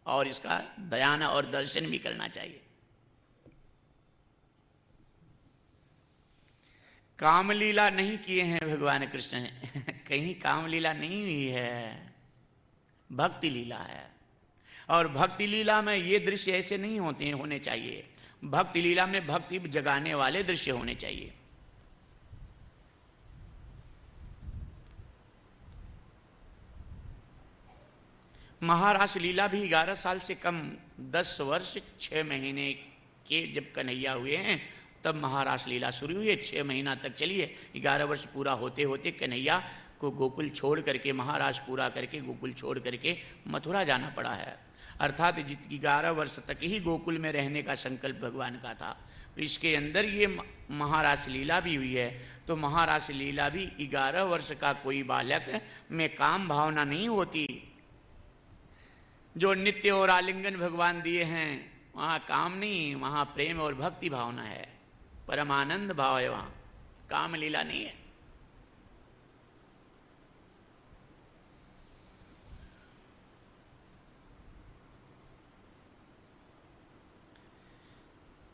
और इसका दयान और दर्शन भी करना चाहिए। कामलीला नहीं किए हैं भगवान कृष्ण ने कहीं कामलीला नहीं हुई है, भक्ति लीला है। और भक्ति लीला में ये दृश्य ऐसे नहीं होने चाहिए। भक्ति लीला में भक्ति जगाने वाले दृश्य होने चाहिए। महारास लीला भी 11 साल से कम, 10 वर्ष 6 महीने के जब कन्हैया हुए हैं तब महारास लीला शुरू हुई है। 6 महीना तक चली है। 11 वर्ष पूरा होते होते कन्हैया को गोकुल छोड़ करके, महाराज पूरा करके गोकुल छोड़ करके मथुरा जाना पड़ा है। अर्थात 11 वर्ष तक ही गोकुल में रहने का संकल्प भगवान का था। इसके अंदर ये महारास लीला भी हुई है। तो महारास लीला भी 11 वर्ष का कोई बालक में काम भावना नहीं होती। जो नित्य और आलिंगन भगवान दिए हैं वहाँ काम नहीं, वहाँ प्रेम और भक्ति भावना है, परमानंद भाव है, वहाँ काम लीला नहीं है।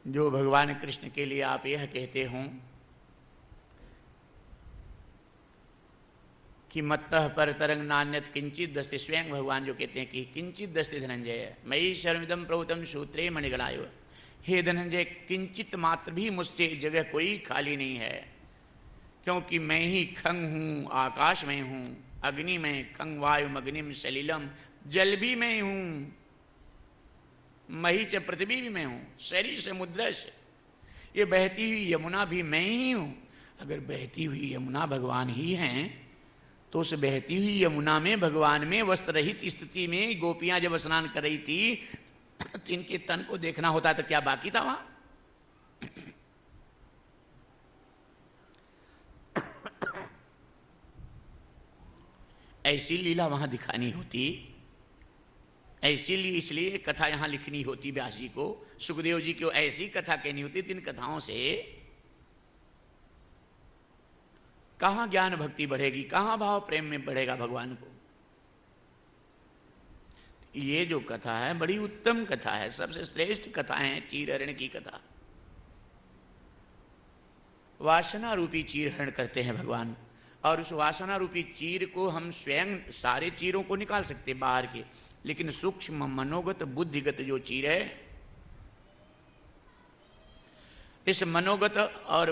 जो भगवान कृष्ण के लिए आप यह कहते हों कि मत्तः पर तरंग नान्यत किंचित दस्ते, स्वयं भगवान जो कहते हैं कि किंचित दस्ते धनंजय मयि शर्मिदम प्रभुतम सूत्रे मणिगणायो, हे धनंजय किंचित मात्र भी मुझसे जगह कोई खाली नहीं है, क्योंकि मैं ही खंग हूँ, आकाश में हूँ, अग्नि में, खंग वायु अग्निम सलिलम, जल भी मैं हूँ, मही च पृथ्वी भी मैं हूँ, शरीर समुद्र से, ये बहती हुई यमुना भी मैं ही हूँ। अगर बहती हुई यमुना भगवान ही हैं तो उस बहती हुई यमुना में भगवान में वस्त्र रहित स्थिति में गोपियां जब स्नान कर रही थी तो इनके तन को देखना होता तो क्या बाकी था वहां? ऐसी लीला वहां दिखानी होती, इसलिए कथा यहां लिखनी होती व्यास जी को, सुखदेव जी को ऐसी कथा कहनी होती। तीन कथाओं से कहां ज्ञान भक्ति बढ़ेगी, कहां भाव प्रेम में बढ़ेगा भगवान को। ये जो कथा है बड़ी उत्तम कथा है, सबसे श्रेष्ठ कथा है चीरहरण की कथा। वासना रूपी चीरहरण करते हैं भगवान, और उस वासना रूपी चीर को हम स्वयं सारे चीरों को निकाल सकते बाहर के, लेकिन सूक्ष्म मनोगत बुद्धिगत जो चीर है, इस मनोगत और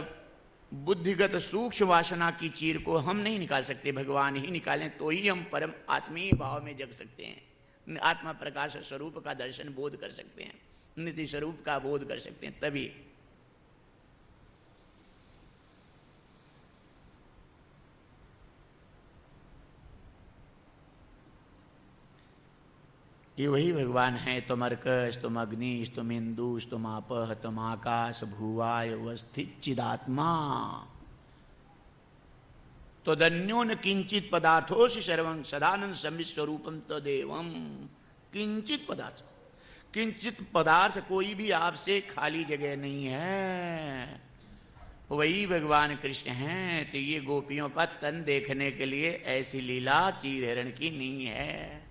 बुद्धिगत सूक्ष्म वासना की चीर को हम नहीं निकाल सकते, भगवान ही निकालें तो ही हम परम आत्मीय भाव में जग सकते हैं, आत्मा प्रकाश स्वरूप का दर्शन बोध कर सकते हैं, नित्य स्वरूप का बोध कर सकते हैं। तभी ये वही भगवान है। तुम अर्क, तुम अग्नि, तुम इंदु, तुम आपः, तुम आकाश, भुवाय वस्थित चिदात्मा, तदन्योन किंचित पदार्थोसि सर्वं सदानंद संवित स्वरूपम तदेवं। किंचित पदार्थ, किंचित पदार्थ कोई भी आपसे खाली जगह नहीं है, वही भगवान कृष्ण हैं। तो ये गोपियों का तन देखने के लिए ऐसी लीला चीरहरण की नहीं है।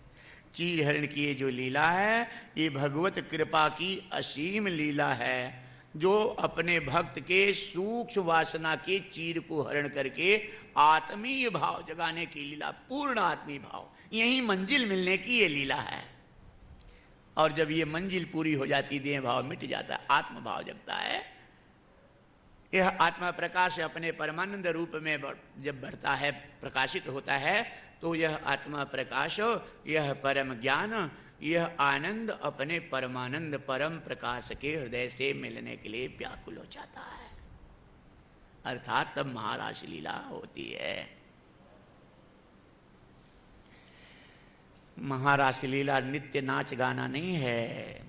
चीरहरण की ये जो लीला है ये भगवत कृपा की असीम लीला है, जो अपने भक्त के सूक्ष्म वासना के चीर को हरण करके आत्मीय भाव जगाने की लीला, पूर्ण आत्मीय भाव, यही मंजिल मिलने की ये लीला है। और जब ये मंजिल पूरी हो जाती, देह भाव मिट जाता है, आत्म भाव जगता है। यह आत्मा प्रकाश अपने परमानंद रूप में जब बढ़ता है, प्रकाशित होता है, तो यह आत्मा प्रकाश, यह परम ज्ञान, यह आनंद अपने परमानंद परम प्रकाश के हृदय से मिलने के लिए व्याकुल हो जाता है। अर्थात तब महारास लीला होती है। महारास लीला नित्य नाच गाना नहीं है,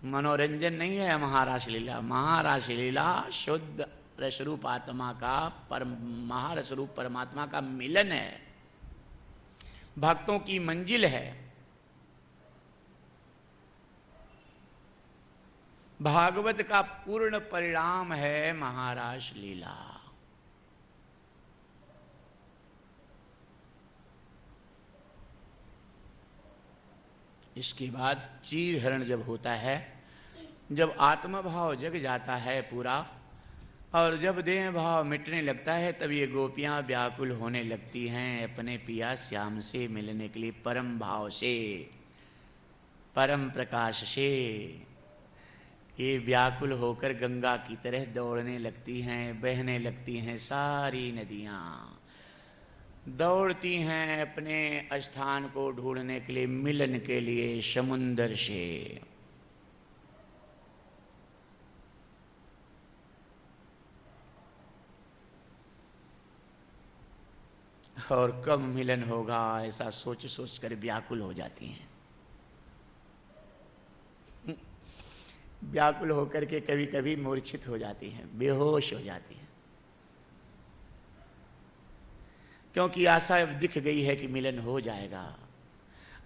मनोरंजन नहीं है। महारास लीला, महारास लीला शुद्ध रसरूप आत्मा का, महारसरूप परमात्मा का मिलन है, भक्तों की मंजिल है। भागवत का पूर्ण परिणाम है महारास लीला। इसके बाद चीर हरण जब होता है, जब आत्मा भाव जग जाता है पूरा और जब देह भाव मिटने लगता है, तब ये गोपियां व्याकुल होने लगती हैं अपने पिया श्याम से मिलने के लिए, परम भाव से, परम प्रकाश से। ये व्याकुल होकर गंगा की तरह दौड़ने लगती हैं, बहने लगती हैं सारी नदियां, दौड़ती हैं अपने स्थान को ढूंढने के लिए, मिलन के लिए समुंदर से। और कब मिलन होगा ऐसा सोच सोच कर व्याकुल हो जाती हैं। व्याकुल होकर के कभी कभी मूर्छित हो जाती हैं, बेहोश हो जाती हैं, क्योंकि आशा अब दिख गई है कि मिलन हो जाएगा।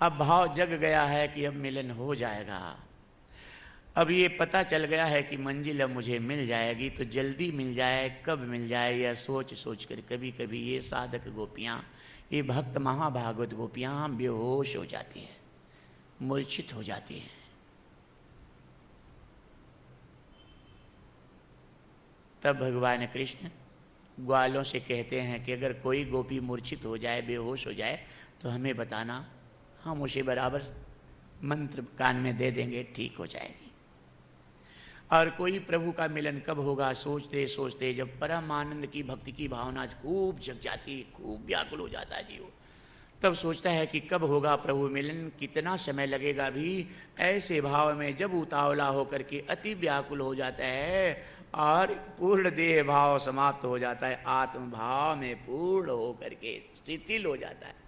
अब भाव जग गया है कि अब मिलन हो जाएगा। अब ये पता चल गया है कि मंजिल अब मुझे मिल जाएगी, तो जल्दी मिल जाए, कब मिल जाए, यह सोच सोच कर कभी कभी ये साधक गोपियाँ, ये भक्त महाभागवत गोपियाँ बेहोश हो जाती हैं, मूर्छित हो जाती हैं। तब भगवान कृष्ण ग्वालों से कहते हैं कि अगर कोई गोपी मूर्छित हो जाए, बेहोश हो जाए, तो हमें बताना, हम उसे बराबर मंत्र कान में दे देंगे, ठीक हो जाएगी। और कोई प्रभु का मिलन कब होगा सोचते सोचते जब परम आनंद की भक्ति की भावना खूब जग जाती, खूब व्याकुल हो जाता है जीव, तब सोचता है कि कब होगा प्रभु मिलन, कितना समय लगेगा। भी ऐसे भाव में जब उतावला होकर के अति व्याकुल हो जाता है और पूर्ण देह भाव समाप्त हो जाता है, आत्म भाव में पूर्ण होकर के शिथिल हो जाता है।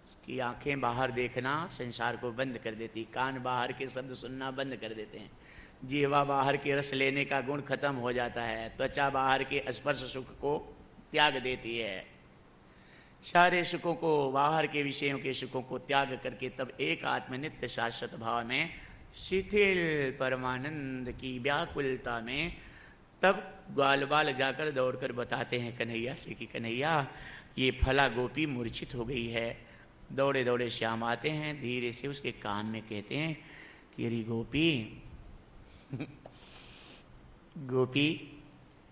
उसकी आंखें बाहर देखना संसार को बंद कर देती, कान बाहर के शब्द सुनना बंद कर देते हैं, जीवा बाहर के रस लेने का गुण खत्म हो जाता है, त्वचा बाहर के स्पर्श सुख को त्याग देती है, सारे सुखों को, बाहर के विषयों के सुखों को त्याग करके तब एक आत्मनित्य शाश्वत भाव में शिथिल परमानंद की व्याकुलता में, तब ग्वाल बाल जाकर दौड़कर बताते हैं कन्हैया से कि कन्हैया ये फला गोपी मूर्छित हो गई है। दौड़े दौड़े श्याम आते हैं, धीरे से उसके कान में कहते हैं कि अरे गोपी गोपी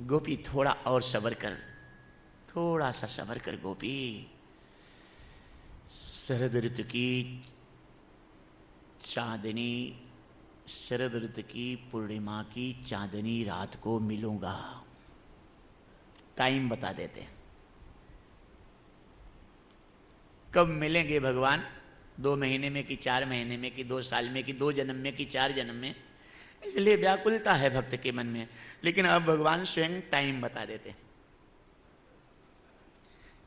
गोपी थोड़ा और सब्र कर, थोड़ा सा सब्र कर गोपी, शरद ऋतु की चांदनी, शरद ऋतु की पूर्णिमा की चांदनी रात को मिलूंगा। टाइम बता देते हैं कब मिलेंगे भगवान, 2 महीने में कि 4 महीने में कि 2 साल में कि 2 जन्म में कि 4 जन्म में, इसलिए व्याकुलता है भक्त के मन में। लेकिन अब भगवान स्वयं टाइम बता देते हैं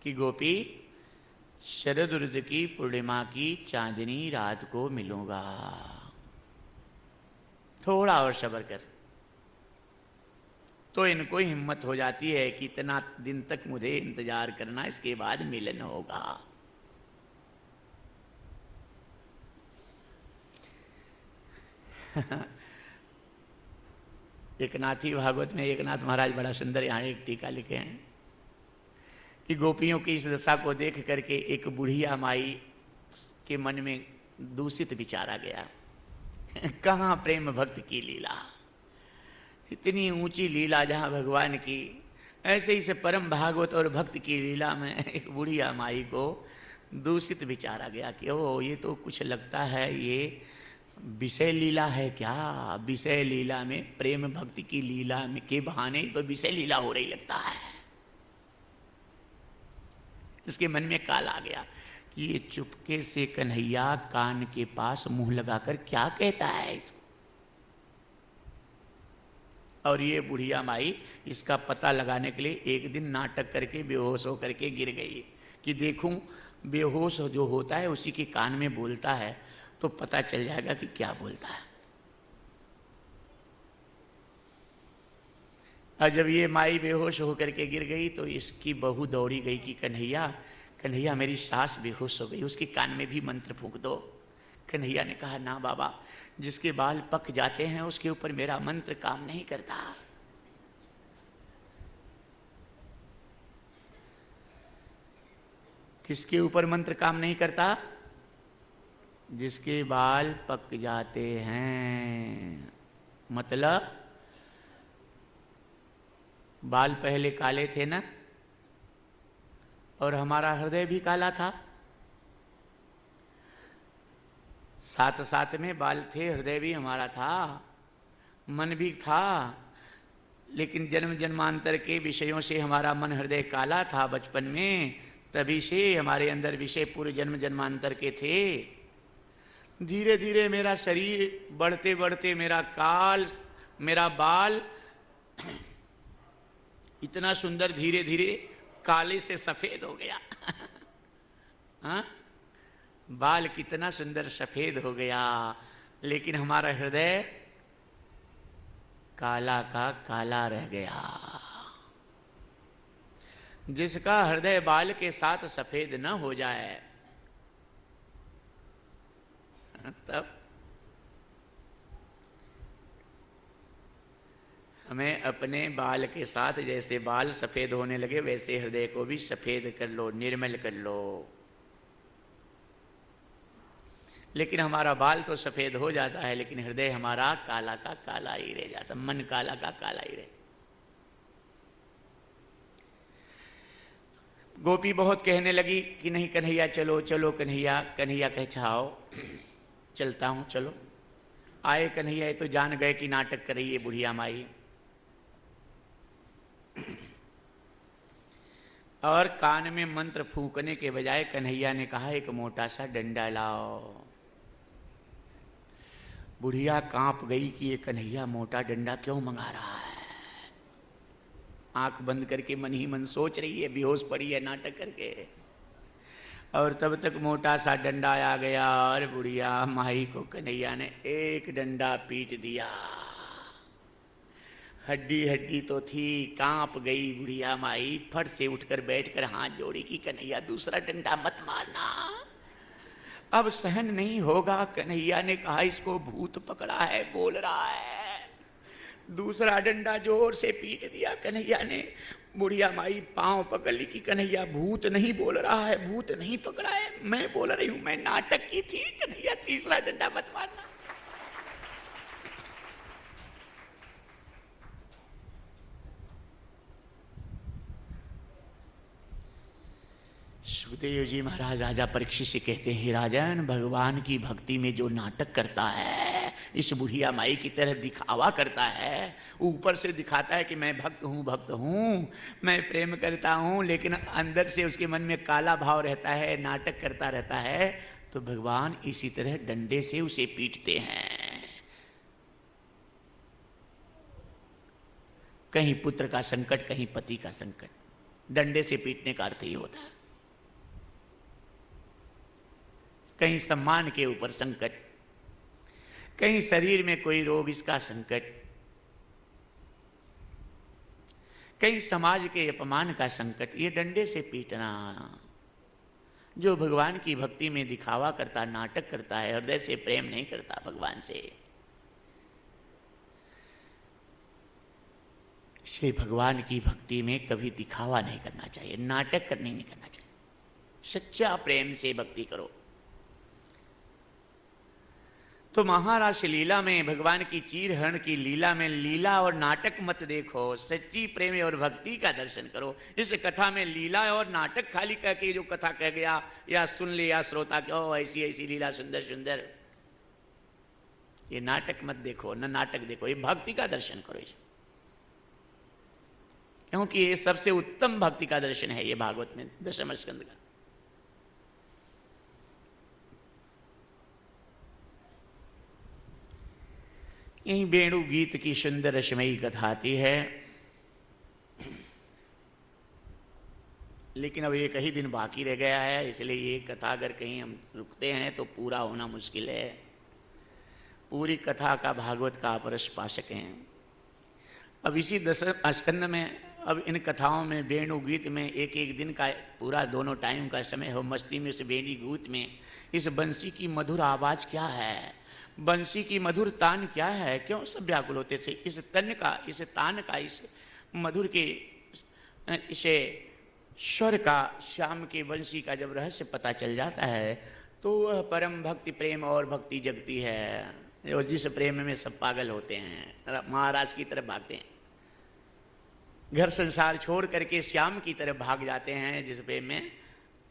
कि गोपी शरद ऋतु की पूर्णिमा की चांदनी रात को मिलूंगा, थोड़ा और सब्र कर। तो इनको हिम्मत हो जाती है कि इतना दिन तक मुझे इंतजार करना, इसके बाद मिलन होगा। एकनाथी भागवत में एकनाथ महाराज बड़ा सुंदर यहाँ एक टीका लिखे हैं कि गोपियों की इस दशा को देख करके एक बुढ़िया माई के मन में दूषित विचार आ गया। कहाँ प्रेम भक्त की लीला, इतनी ऊंची लीला जहाँ भगवान की, ऐसे ही से परम भागवत और भक्त की लीला में एक बुढ़िया माई को दूषित विचार आ गया कि ओ ये तो कुछ लगता है ये विषय लीला है क्या, विषय लीला में, प्रेम भक्ति की लीला में के बहाने तो विषय लीला हो रही लगता है। इसके मन में काल आ गया कि ये चुपके से कन्हैया कान के पास मुंह लगाकर क्या कहता है इसको। और ये बुढ़िया माई इसका पता लगाने के लिए एक दिन नाटक करके बेहोश होकर के गिर गई कि देखूं बेहोश जो होता है उसी के कान में बोलता है तो पता चल जाएगा कि क्या बोलता है। और जब ये माई बेहोश होकर के गिर गई तो इसकी बहू दौड़ी गई कि कन्हैया कन्हैया मेरी सास बेहोश हो गई, उसके कान में भी मंत्र फूंक दो। कन्हैया ने कहा ना बाबा, जिसके बाल पक जाते हैं उसके ऊपर मेरा मंत्र काम नहीं करता। किसके ऊपर मंत्र काम नहीं करता? जिसके बाल पक जाते हैं। मतलब बाल पहले काले थे ना, और हमारा हृदय भी काला था। साथ साथ में बाल थे, हृदय भी हमारा था, मन भी था, लेकिन जन्म जन्मांतर के विषयों से हमारा मन हृदय काला था बचपन में, तभी से हमारे अंदर विषय पूरे जन्म जन्मांतर के थे। धीरे धीरे मेरा शरीर बढ़ते बढ़ते मेरा बाल इतना सुंदर धीरे धीरे काले से सफेद हो गया। हाँ? बाल कितना सुंदर सफेद हो गया, लेकिन हमारा हृदय काला का काला रह गया। जिसका हृदय बाल के साथ सफेद न हो जाए, तब हमें अपने बाल के साथ, जैसे बाल सफेद होने लगे वैसे हृदय को भी सफेद कर लो, निर्मल कर लो। लेकिन हमारा बाल तो सफेद हो जाता है, लेकिन हृदय हमारा काला का काला ही रह जाता, मन काला का काला ही रह। गोपी बहुत कहने लगी कि नहीं कन्हैया चलो चलो कन्हैया। कन्हैया कहे छाओ चलता हूं, चलो। आए कन्हैया, ये तो जान गए कि नाटक कर रही है बुढ़िया माई। और कान में मंत्र फूंकने के बजाय कन्हैया ने कहा एक मोटा सा डंडा लाओ। बुढ़िया कांप गई कि ये कन्हैया मोटा डंडा क्यों मंगा रहा है। आंख बंद करके मन ही मन सोच रही है, बेहोश पड़ी है नाटक करके। और तब तक मोटा सा डंडा आ गया और बुढ़िया माई को कन्हैया ने एक डंडा पीट दिया। हड्डी हड्डी तो थी, कांप गई बुढ़िया माई। फट से उठकर बैठकर हाथ जोड़ी कि कन्हैया दूसरा डंडा मत मारना, अब सहन नहीं होगा। कन्हैया ने कहा इसको भूत पकड़ा है, बोल रहा है। दूसरा डंडा जोर से पीट दिया कन्हैया ने। बुढ़िया माई पांव पकड़ ली कि कन्हैया भूत नहीं बोल रहा है, भूत नहीं पकड़ा है, मैं बोल रही हूं, मैं नाटक की थी। कन्हैया तीसरा डंडा मत मारना। सुखदेव जी महाराज राजा परीक्षित से कहते हैं, राजन भगवान की भक्ति में जो नाटक करता है, इस बुढ़िया माई की तरह दिखावा करता है, ऊपर से दिखाता है कि मैं भक्त हूँ, मैं प्रेम करता हूँ, लेकिन अंदर से उसके मन में काला भाव रहता है, नाटक करता रहता है, तो भगवान इसी तरह डंडे से उसे पीटते हैं। कहीं पुत्र का संकट, कहीं पति का संकट, डंडे से पीटने का अर्थ ही होता है। कहीं सम्मान के ऊपर संकट, कहीं शरीर में कोई रोग इसका संकट, कहीं समाज के अपमान का संकट, ये डंडे से पीटना। जो भगवान की भक्ति में दिखावा करता, नाटक करता है, हृदय से प्रेम नहीं करता भगवान से। इसलिए भगवान की भक्ति में कभी दिखावा नहीं करना चाहिए, नाटक करने नहीं करना चाहिए। सच्चा प्रेम से भक्ति करो। तो महारास लीला में, भगवान की चीर हरण की लीला में, लीला और नाटक मत देखो, सच्ची प्रेम और भक्ति का दर्शन करो। इस कथा में लीला और नाटक खाली कह के जो कथा कह गया, या सुन लिया श्रोता कि ओ ऐसी ऐसी लीला सुंदर सुंदर, ये नाटक मत देखो, न नाटक देखो, ये भक्ति का दर्शन करो। क्योंकि ये सबसे उत्तम भक्ति का दर्शन है, ये भागवत में दशम स्कंद का। यही वेणु गीत की सुंदर रसमयी कथा आती है। लेकिन अब एक ही दिन बाकी रह गया है, इसलिए ये कथा अगर कहीं हम रुकते हैं तो पूरा होना मुश्किल है। पूरी कथा का भागवत का आप रस पा सकें। अब इसी दशम स्कंद में, अब इन कथाओं में वेणु गीत में एक एक दिन का पूरा दोनों टाइम का समय हो मस्ती में। इस वेणी गीत में इस बंसी की मधुर आवाज़ क्या है, बंसी की मधुर तान क्या है, क्यों सब व्याकुल होते थे। इस तन का, इस तान का, इस मधुर के, इसे स्वर का, श्याम के वंशी का जब रहस्य पता चल जाता है तो वह परम भक्ति प्रेम और भक्ति जगती है, और जिस प्रेम में सब पागल होते हैं, महाराज की तरफ भागते हैं, घर संसार छोड़ करके श्याम की तरफ भाग जाते हैं, जिस प्रेम में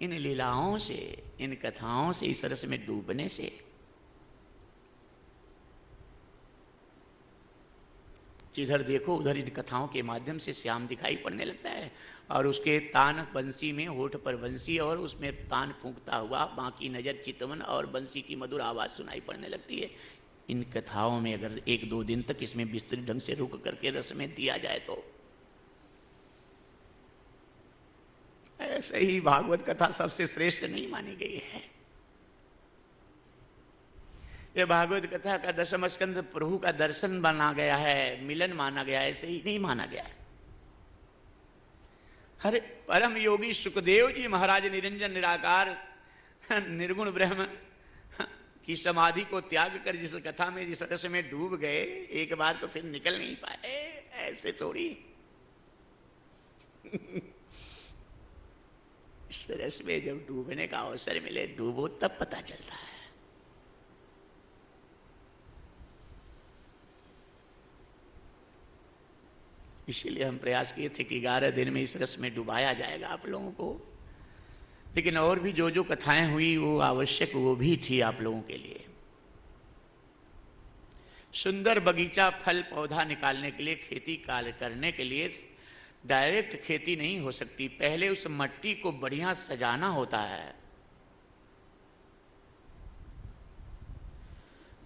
इन लीलाओं से, इन कथाओं से, इस रस में डूबने से जिधर देखो उधर इन कथाओं के माध्यम से श्याम दिखाई पड़ने लगता है, और उसके तान बंसी में, होठ पर बंसी और उसमें तान फूंकता हुआ बाकी नजर चितवन और बंसी की मधुर आवाज सुनाई पड़ने लगती है। इन कथाओं में अगर 1-2 दिन तक इसमें विस्तृत ढंग से रुक करके रस में दिया जाए तो ऐसे ही भागवत कथा सबसे श्रेष्ठ नहीं मानी गई है। यह भागवत कथा का दशम स्कंद प्रभु का दर्शन माना गया है, मिलन माना गया है, ऐसे ही नहीं माना गया है। अरे परम योगी सुखदेव जी महाराज निरंजन निराकार निर्गुण ब्रह्म की समाधि को त्याग कर जिस कथा में, जिस रस में डूब गए, एक बार तो फिर निकल नहीं पाए, ऐसे थोड़ी। इस रस में जब डूबने का अवसर मिले, डूबो तब पता चलता है। इसीलिए हम प्रयास किए थे कि 11 दिन में इस रस में डुबाया जाएगा आप लोगों को, लेकिन और भी जो जो कथाएं हुई वो आवश्यक वो भी थी आप लोगों के लिए। सुंदर बगीचा, फल पौधा निकालने के लिए, खेती कार्य करने के लिए डायरेक्ट खेती नहीं हो सकती, पहले उस मट्टी को बढ़िया सजाना होता है।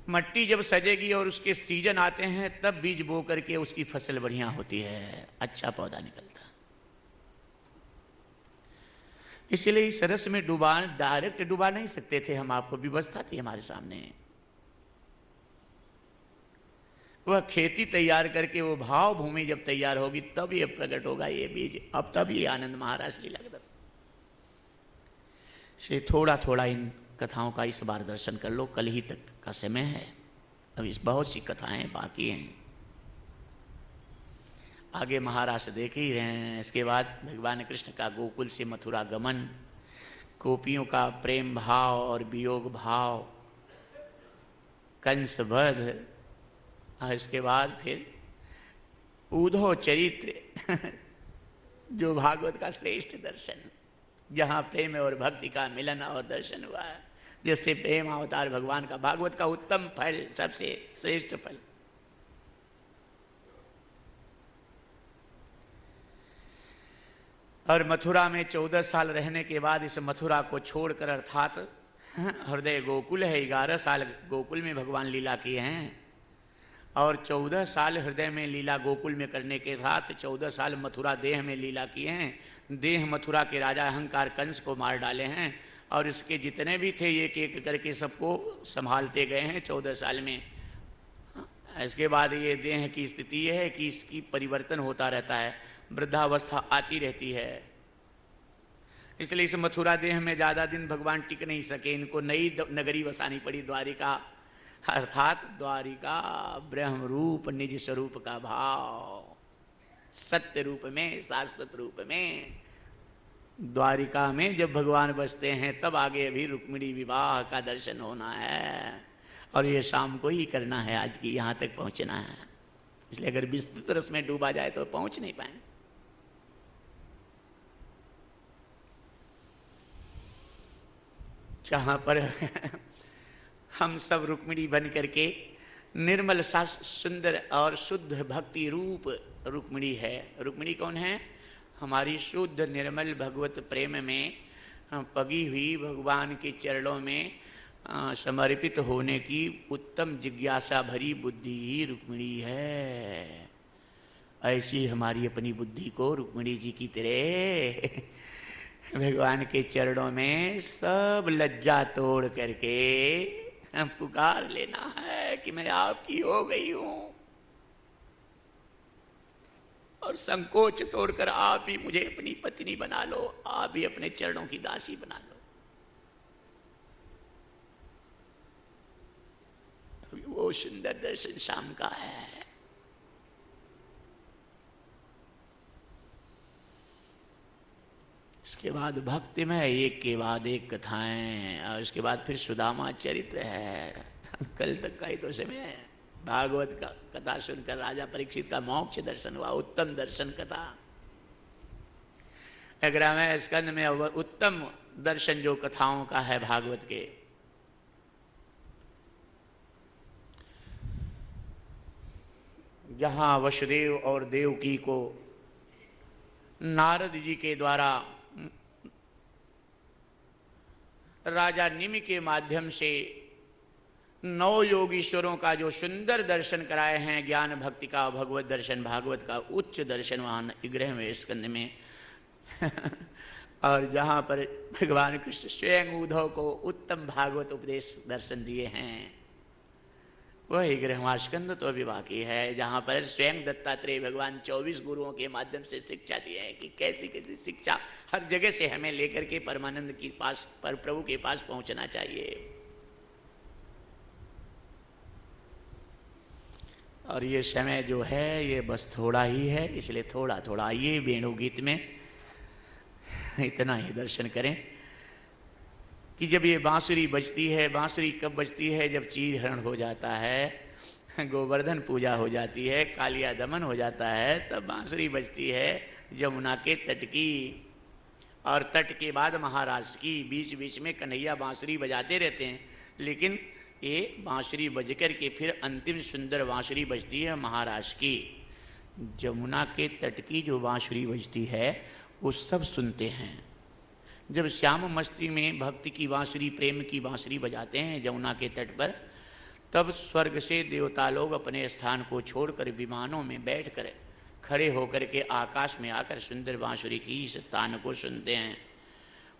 मट्टी जब सजेगी और उसके सीजन आते हैं तब बीज बो करके उसकी फसल बढ़िया होती है, अच्छा पौधा निकलता है। इसलिए इस रस में डुबा, डायरेक्ट डुबा नहीं सकते थे हम, आपको व्यवस्था थी हमारे सामने। वह खेती तैयार करके, वो भाव भूमि जब तैयार होगी तब ये प्रकट होगा ये बीज। अब तब ये आनंद महाराज लीला का दर्शन से थोड़ा थोड़ा इन कथाओं का इस बार दर्शन कर लो, कल ही तक का समय है, अब इस बहुत सी कथाएं बाकी हैं, आगे महाराज देख ही रहे हैं। इसके बाद भगवान कृष्ण का गोकुल से मथुरा गमन, गोपियों का प्रेम भाव और वियोग भाव, कंस वध, और इसके बाद फिर उद्धव चरित्र जो भागवत का श्रेष्ठ दर्शन, जहाँ प्रेम और भक्ति का मिलन और दर्शन हुआ है, जिससे प्रेम अवतार भगवान का, भागवत का उत्तम फल, सबसे श्रेष्ठ फल। और मथुरा में 14 साल रहने के बाद इस मथुरा को छोड़कर, अर्थात हृदय गोकुल है, 11 साल गोकुल में भगवान लीला किए हैं, और 14 साल हृदय में लीला गोकुल में करने के साथ 14 साल मथुरा देह में लीला किए हैं। देह मथुरा के राजा अहंकार कंस को मार डाले हैं, और इसके जितने भी थे एक एक करके सबको संभालते गए हैं 14 साल में। इसके बाद ये देह की स्थिति ये है कि इसकी परिवर्तन होता रहता है, वृद्धावस्था आती रहती है, इसलिए इस मथुरा देह में ज़्यादा दिन भगवान टिक नहीं सके, इनको नई नगरी बसानी पड़ी, द्वारिका, अर्थात द्वारिका ब्रह्म रूप निज स्वरूप का भाव, सत्य रूप में, शाश्वत रूप में द्वारिका में जब भगवान बसते हैं तब आगे अभी रुक्मिणी विवाह का दर्शन होना है, और ये शाम को ही करना है, आज की यहाँ तक पहुँचना है। इसलिए अगर विस्तृत रस में डूबा जाए तो पहुँच नहीं पाए। जहाँ पर हम सब रुक्मिणी बन करके निर्मल सा सुंदर और शुद्ध भक्ति रूप रुक्मिणी है। रुक्मिणी कौन है? हमारी शुद्ध निर्मल भगवत प्रेम में पगी हुई, भगवान के चरणों में समर्पित होने की उत्तम जिज्ञासा भरी बुद्धि ही रुक्मिणी है। ऐसी हमारी अपनी बुद्धि को रुक्मिणी जी की तरह भगवान के चरणों में सब लज्जा तोड़ करके पुकार लेना है कि मैं आपकी हो गई हूं, और संकोच तोड़कर आप ही मुझे अपनी पत्नी बना लो, आप ही अपने चरणों की दासी बना लो। अभी वो सुंदर दर्शन शाम का है। उसके बाद भक्ति में एक के बाद एक कथाएं, और उसके बाद फिर सुदामा चरित्र है। कल तक का ही तो समय है। भागवत का कथा सुनकर राजा परीक्षित का मोक्ष दर्शन हुआ, उत्तम दर्शन कथा। 11वें स्कंद में उत्तम दर्शन जो कथाओं का है भागवत के, जहां वसुदेव और देवकी को नारद जी के द्वारा राजा निमि के माध्यम से 9 योगीश्वरों का जो सुंदर दर्शन कराए हैं, ज्ञान भक्ति का भगवत दर्शन, भागवत का उच्च दर्शन वहाँ 11वें स्कंद में और जहाँ पर भगवान कृष्ण स्वयं उद्धव को उत्तम भागवत उपदेश दर्शन दिए हैं, वह 11वां स्कंद तो अभी बाकी है, जहाँ पर स्वयं दत्तात्रेय भगवान 24 गुरुओं के माध्यम से शिक्षा दिए हैं कि कैसी कैसी शिक्षा हर जगह से हमें लेकर के परमानंद के पास, पर प्रभु के पास पहुंचना चाहिए। और ये समय जो है ये बस थोड़ा ही है, इसलिए थोड़ा थोड़ा ये वेणु गीत में इतना ही दर्शन करें कि जब ये बांसुरी बजती है, बांसुरी कब बजती है? जब चीरहरण हो जाता है, गोवर्धन पूजा हो जाती है, कालिया दमन हो जाता है, तब बांसुरी बजती है यमुना के तट की। और तट के बाद महाराष्ट्र की, बीच बीच में कन्हैया बांसुरी बजाते रहते हैं, लेकिन ये बांसुरी बजकर के फिर अंतिम सुंदर बांसुरी बजती है महाराष्ट्र की। यमुना के तट की जो बांसुरी बजती है वो सब सुनते हैं। जब श्याम मस्ती में भक्ति की बांसुरी, प्रेम की बांसुरी बजाते हैं यमुना के तट पर, तब स्वर्ग से देवता लोग अपने स्थान को छोड़कर विमानों में बैठकर खड़े होकर के आकाश में आकर सुंदर बांसुरी की इस तान को सुनते हैं।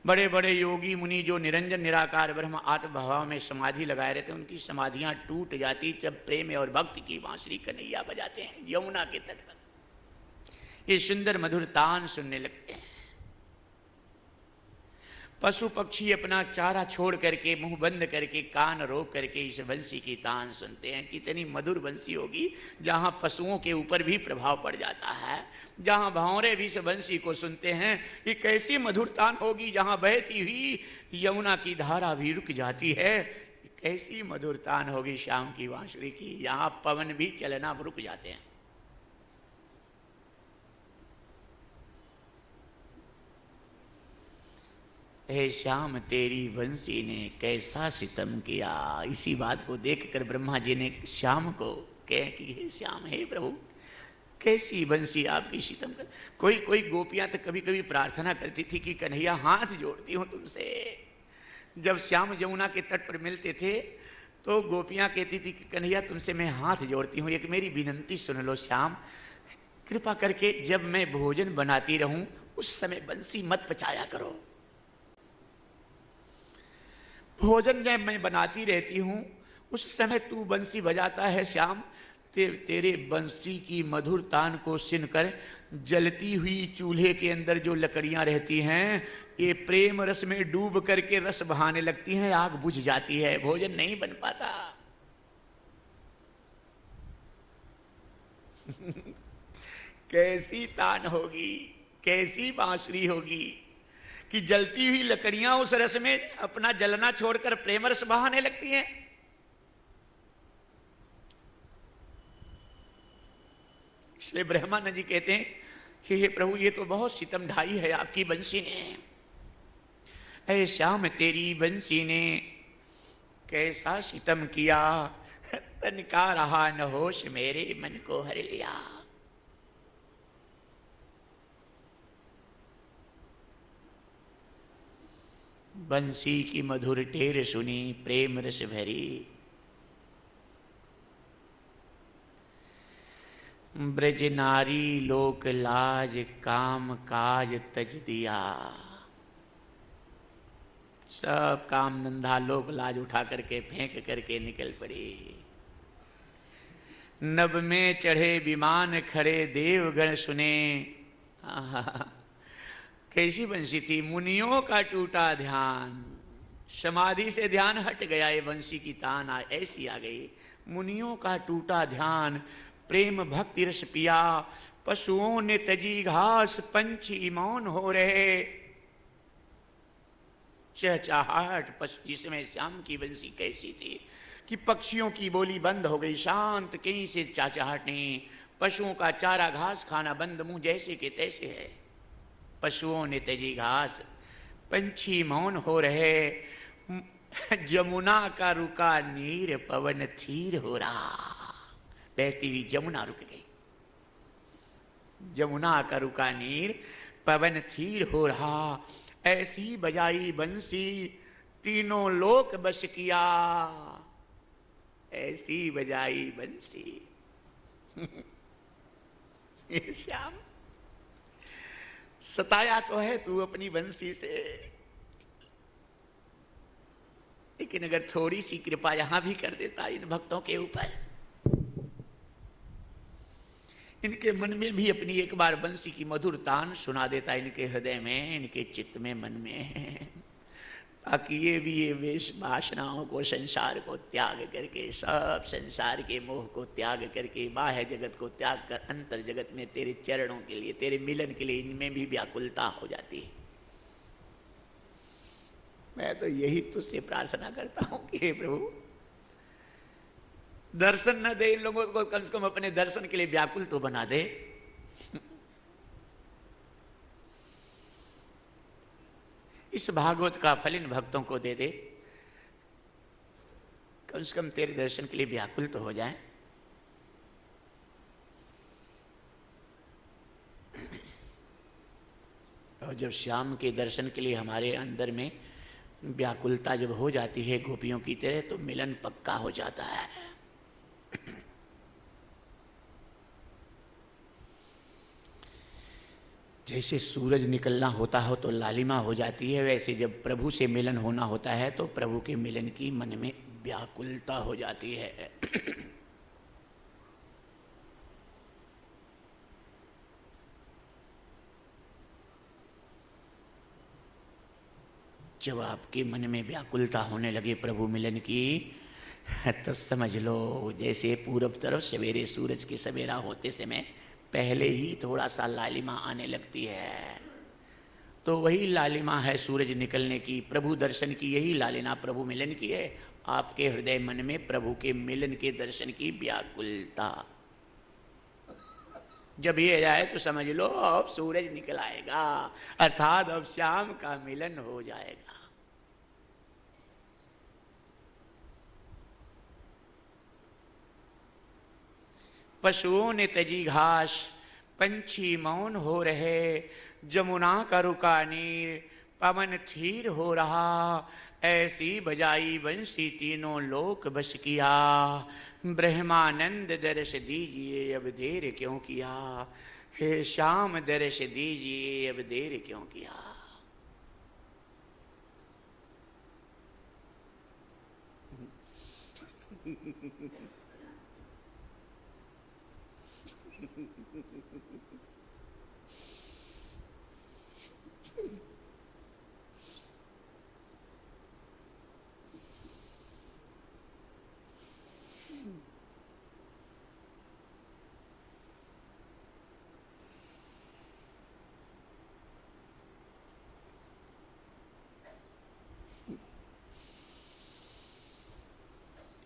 बड़े बड़े योगी मुनि जो निरंजन निराकार ब्रह्म आत्मभाव में समाधि लगाए रहते हैं, उनकी समाधियां टूट जाती जब प्रेम और भक्ति की बांसुरी कन्हैया बजाते हैं यमुना के तट पर। ये सुंदर मधुर तान सुनने लगते हैं। पशु पक्षी अपना चारा छोड़ करके, मुंह बंद करके, कान रोक करके इस बंसी की तान सुनते हैं। कितनी मधुर बंसी होगी, जहां पशुओं के ऊपर भी प्रभाव पड़ जाता है, जहां भंवरे भी इस बंसी को सुनते हैं। ये कैसी मधुर तान होगी, जहां बहती हुई यमुना की धारा भी रुक जाती है। कैसी मधुर तान होगी श्याम की बांसुरी की, जहां पवन भी चलना रुक जाते हैं। हे श्याम तेरी बंसी ने कैसा सितम किया। इसी बात को देखकर ब्रह्मा जी ने श्याम को कहे कि हे श्याम, हे प्रभु, कैसी बंसी आपकी सितम कर। कोई कोई गोपियां तो कभी कभी प्रार्थना करती थी कि कन्हैया हाथ जोड़ती हूँ तुमसे। जब श्याम यमुना के तट पर मिलते थे तो गोपियां कहती थी कि कन्हैया तुमसे मैं हाथ जोड़ती हूँ, एक मेरी विनंती सुन लो श्याम, कृपा करके जब मैं भोजन बनाती रहूं उस समय बंसी मत बचाया करो। भोजन जब मैं बनाती रहती हूँ उस समय तू बंसी बजाता है श्याम। तेरे बंसी की मधुर तान को सुनकर जलती हुई चूल्हे के अंदर जो लकड़ियां रहती हैं, ये प्रेम रस में डूब करके रस बहाने लगती हैं, आग बुझ जाती है, भोजन नहीं बन पाता। कैसी तान होगी, कैसी बांसुरी होगी कि जलती हुई लकड़ियां उस रस में अपना जलना छोड़कर प्रेम रस बहाने लगती हैं। इसलिए ब्रह्मानंद जी कहते हैं कि हे प्रभु, ये तो बहुत सितम ढाई है आपकी बंसी ने। ऐ श्याम तेरी बंसी ने कैसा सितम किया, तनिका रहा न होश मेरे मन को हर लिया। बंसी की मधुर टेर सुनी प्रेम रस भरी, ब्रज नारी लोक लाज काम काज तज दिया। सब काम धंधा लोक लाज उठा करके फेंक करके निकल पड़ी। नभ में चढ़े विमान खड़े देवगण सुने। कैसी बंसी थी, मुनियों का टूटा ध्यान, समाधि से ध्यान हट गया, ये बंसी की तान ऐसी आ गई। मुनियों का टूटा ध्यान, प्रेम भक्ति रस पिया, पशुओं ने तजी घास, पंछी मौन हो रहे। चहचहाहट जिसमें श्याम की बंसी कैसी थी कि पक्षियों की बोली बंद हो गई, शांत, कहीं से चाचाहट नहीं, पशुओं का चारा घास खाना बंद, मुंह जैसे के तैसे है। पशुओं ने तेजी घास, पंछी मौन हो रहे, जमुना का रुका नीर, पवन थीर हो रहा। बहती हुई जमुना रुक गई, जमुना का रुका नीर, पवन थीर हो रहा। ऐसी बजाई बंसी, तीनों लोक बस किया। ऐसी बजाई बंसी। श्याम, सताया तो है तू अपनी बंसी से, लेकिन अगर थोड़ी सी कृपा यहां भी कर देता इन भक्तों के ऊपर, इनके मन में भी अपनी एक बार बंसी की मधुर तान सुना देता, इनके हृदय में, इनके चित्त में, मन में, ताकि ये भी ये वेश वासनाओं को, संसार को त्याग करके, सब संसार के मोह को त्याग करके, बाह्य जगत को त्याग कर अंतर जगत में तेरे चरणों के लिए, तेरे मिलन के लिए इनमें भी व्याकुलता हो जाती है। मैं तो यही तुझसे प्रार्थना करता हूं कि हे प्रभु, दर्शन न दे इन लोगों को, कम से कम अपने दर्शन के लिए व्याकुल तो बना दे। इस भागवत का फल इन भक्तों को दे दे, कम से कम तेरे दर्शन के लिए व्याकुल तो हो जाए। और जब श्याम के दर्शन के लिए हमारे अंदर में व्याकुलता जब हो जाती है गोपियों की तरह, तो मिलन पक्का हो जाता है। जैसे सूरज निकलना होता हो तो लालिमा हो जाती है, वैसे जब प्रभु से मिलन होना होता है तो प्रभु के मिलन की मन में व्याकुलता हो जाती है। जब आपके मन में व्याकुलता होने लगे प्रभु मिलन की, तो समझ लो जैसे पूरब तरफ सवेरे सूरज की सवेरा होते समय पहले ही थोड़ा सा लालिमा आने लगती है, तो वही लालिमा है सूरज निकलने की, प्रभु दर्शन की यही लालिमा प्रभु मिलन की है। आपके हृदय मन में प्रभु के मिलन के दर्शन की व्याकुलता जब ये जाए तो समझ लो अब सूरज निकल आएगा, अर्थात अब श्याम का मिलन हो जाएगा। पशुओं ने तजी घास, पंछी मौन हो रहे, जमुना का रुका नीर, पवन थीर हो रहा। ऐसी बजाई बंसी, तीनों लोक बस किया। ब्रह्मानंद दर्श दीजिए, अब देर क्यों किया। हे श्याम दर्श दीजिए, अब देर क्यों किया।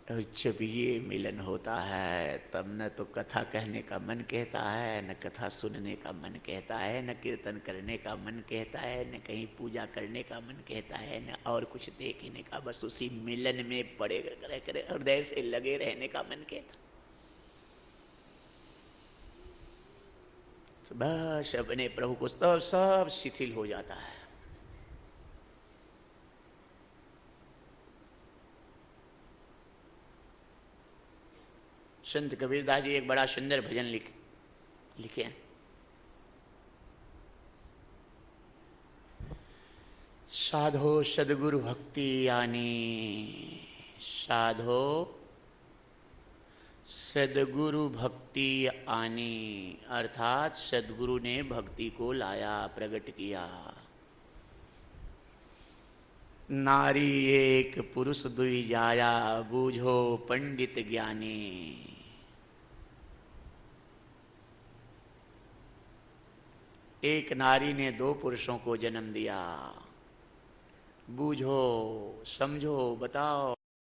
और जब ये मिलन होता है तब न तो कथा कहने का मन कहता है, न कथा सुनने का मन कहता है, न कीर्तन करने का मन कहता है, न कहीं पूजा करने का मन कहता है, न और कुछ देखने का, बस उसी मिलन में पड़े रह कर हृदय से लगे रहने का मन कहता। तो बस अपने प्रभु को तो सब शिथिल हो जाता है। संत कबीरदास जी एक बड़ा सुंदर भजन लिखे हैं। साधो सदगुरु भक्ति आनी, साधो सदगुरु भक्ति आनी, अर्थात सदगुरु ने भक्ति को लाया, प्रकट किया। नारी एक पुरुष दुई जाया, बूझो पंडित ज्ञानी। एक नारी ने दो पुरुषों को जन्म दिया, बूझो, समझो, बताओ।